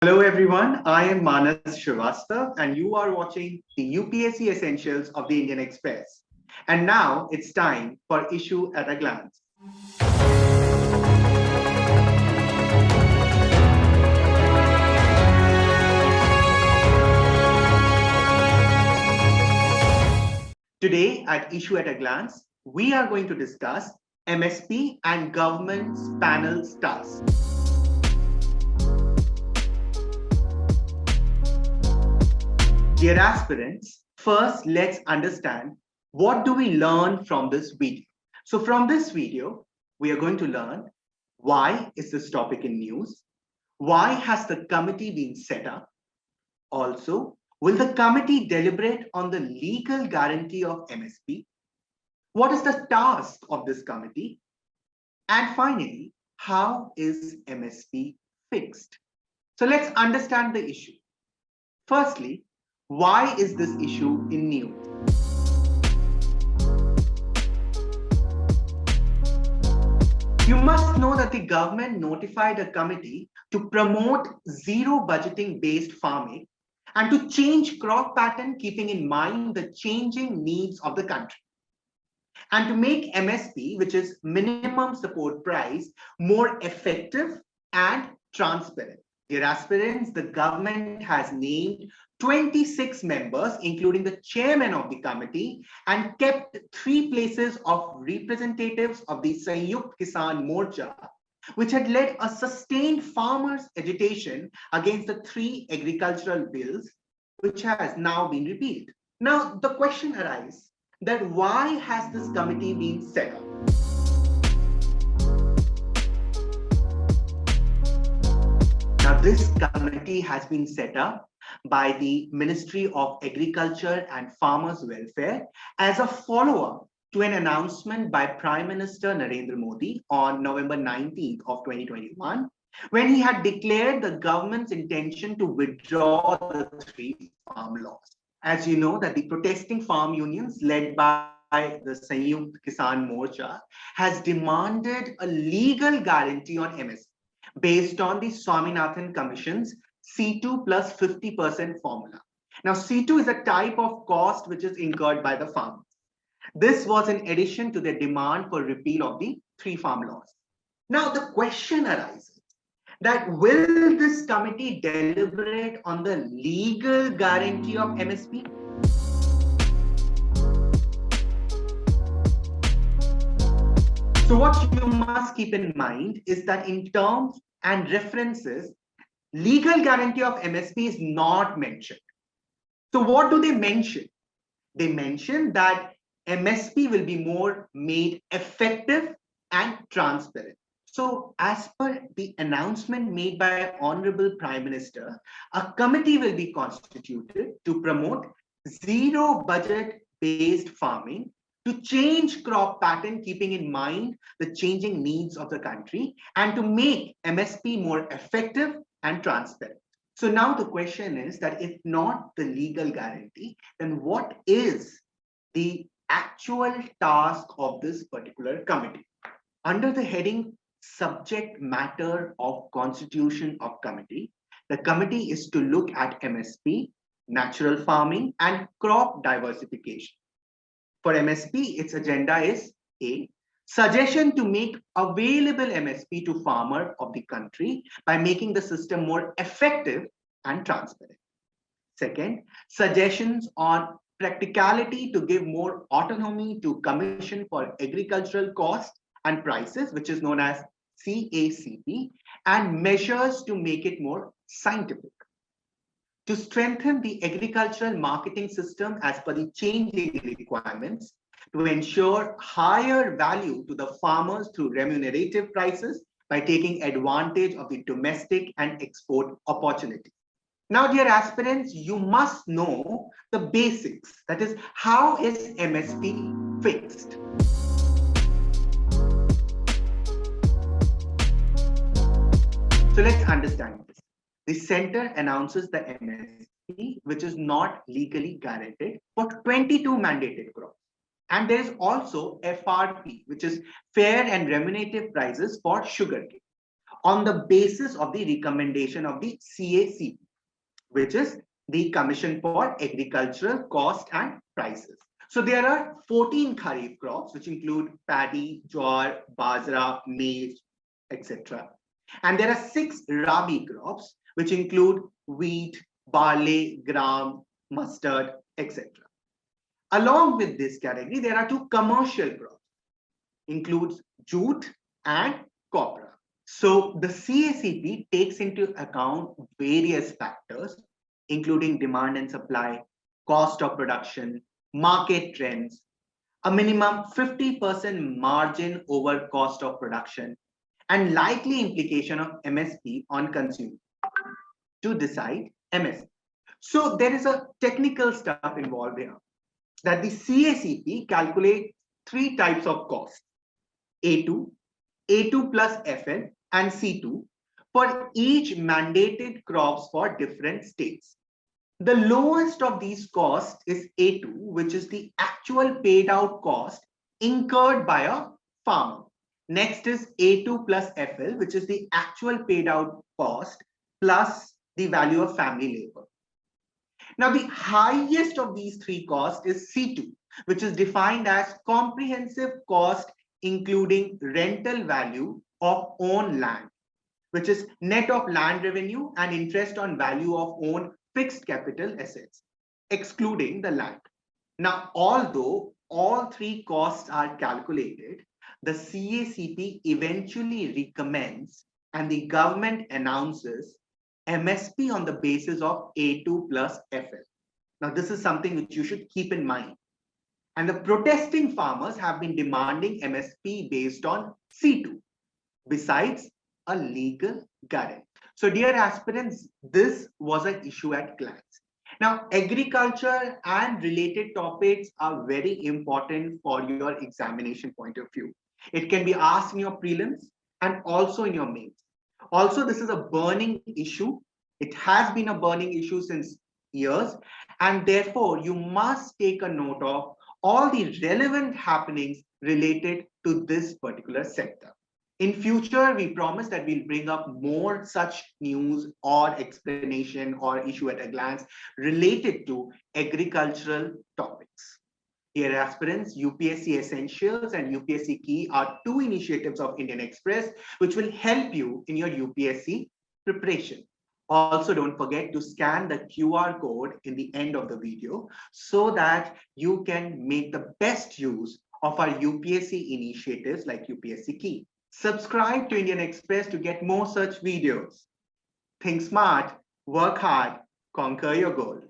Hello everyone, I am Manas Srivastava and you are watching the UPSC Essentials of the Indian Express. And now it's time for Issue at a Glance. Today at Issue at a Glance, we are going to discuss MSP and government's panel's task. Dear aspirants, first let's understand what do we learn from this video. So from this video, we are going to learn why is this topic in news, why has the committee been set up, also will the committee deliberate on the legal guarantee of MSP, what is the task of this committee, and finally, how is MSP fixed? So let's understand the issue. Firstly, why is this issue in news? You must know that the government notified a committee to promote zero budgeting based farming and to change crop pattern keeping in mind the changing needs of the country. And to make MSP, which is minimum support price, more effective and transparent. Dear aspirants, the government has named 26 members, including the chairman of the committee, and kept 3 places of representatives of the Sanयुkt Kisan Morcha, which had led a sustained farmers' agitation against the 3 agricultural bills, which has now been repealed. Now, the question arises that why has this committee been set up? Now, this committee has been set up by the Ministry of Agriculture and Farmers Welfare as a follow-up to an announcement by Prime Minister Narendra Modi on November 19th of 2021, when he had declared the government's intention to withdraw the 3 farm laws. As you know, that the protesting farm unions led by the Sanयुkt Kisan Morcha has demanded a legal guarantee on MSP based on the Swaminathan Commission's C2 plus 50% formula. Now, C2 is a type of cost which is incurred by the farmers. This was in addition to the demand for repeal of the 3 farm laws. Now, the question arises that will this committee deliberate on the legal guarantee of MSP? So what you must keep in mind is that in terms and references, legal guarantee of MSP is not mentioned. So what do they mention? They mention that MSP will be more made effective and transparent. So as per the announcement made by Honorable Prime Minister, a committee will be constituted to promote zero budget based farming, to change crop pattern keeping in mind the changing needs of the country, and to make MSP more effective and transparent. So now the question is that if not the legal guarantee, then what is the actual task of this particular committee? Under the heading subject matter of constitution of committee, the committee is to look at MSP, natural farming, and crop diversification. For MSP, its agenda is A, suggestion to make available MSP to farmer of the country by making the system more effective and transparent. Second, suggestions on practicality to give more autonomy to Commission for Agricultural Cost and Prices, which is known as CACP, and measures to make it more scientific. To strengthen the agricultural marketing system as per the changing requirements, to ensure higher value to the farmers through remunerative prices by taking advantage of the domestic and export opportunities. Now, dear aspirants, you must know the basics. That is, how is MSP fixed? So let's understand this. The center announces the MSP, which is not legally guaranteed for 22 mandated crops. And there is also FRP, which is fair and remunerative prices for sugarcane. on the basis of the recommendation of the CACP, which is the Commission for Agricultural Cost and Prices. So there are 14 kharif crops, which include paddy, jowar, bajra, maize, etc. And there are 6 rabi crops, which include wheat, barley, gram, mustard, etc. Along with this category, there are 2 commercial crops, includes jute and copra. So the CACP takes into account various factors, including demand and supply, cost of production, market trends, a minimum 50% margin over cost of production, and likely implication of MSP on consumer to decide MSP. So there is a technical stuff involved here that the CACP calculates 3 types of costs: A2, A2 plus FL, and C2 for each mandated crops for different states. The lowest of these costs is A2, which is the actual paid out cost incurred by a farmer. Next is A2 plus FL, which is the actual paid out cost plus the value of family labor. Now, the highest of these 3 costs is C2, which is defined as comprehensive cost including rental value of own land, which is net of land revenue and interest on value of own fixed capital assets, excluding the land. Now, although all 3 costs are calculated, the CACP eventually recommends and the government announces MSP on the basis of A2 plus FL. Now, this is something which you should keep in mind. And the protesting farmers have been demanding MSP based on C2, besides a legal guarantee. So, dear aspirants, this was an issue at glance. Now, agriculture and related topics are very important for your examination point of view. It can be asked in your prelims and also in your mains. Also, this is a burning issue. It has been a burning issue since years, and therefore you must take a note of all the relevant happenings related to this particular sector. In future, we promise that we'll bring up more such news or explanation or issue at a glance related to agricultural topics. Dear aspirants, UPSC Essentials and UPSC Key are 2 initiatives of Indian Express, which will help you in your UPSC preparation. Also, don't forget to scan the QR code in the end of the video so that you can make the best use of our UPSC initiatives like UPSC Key. Subscribe to Indian Express to get more such videos. Think smart, work hard, conquer your goal.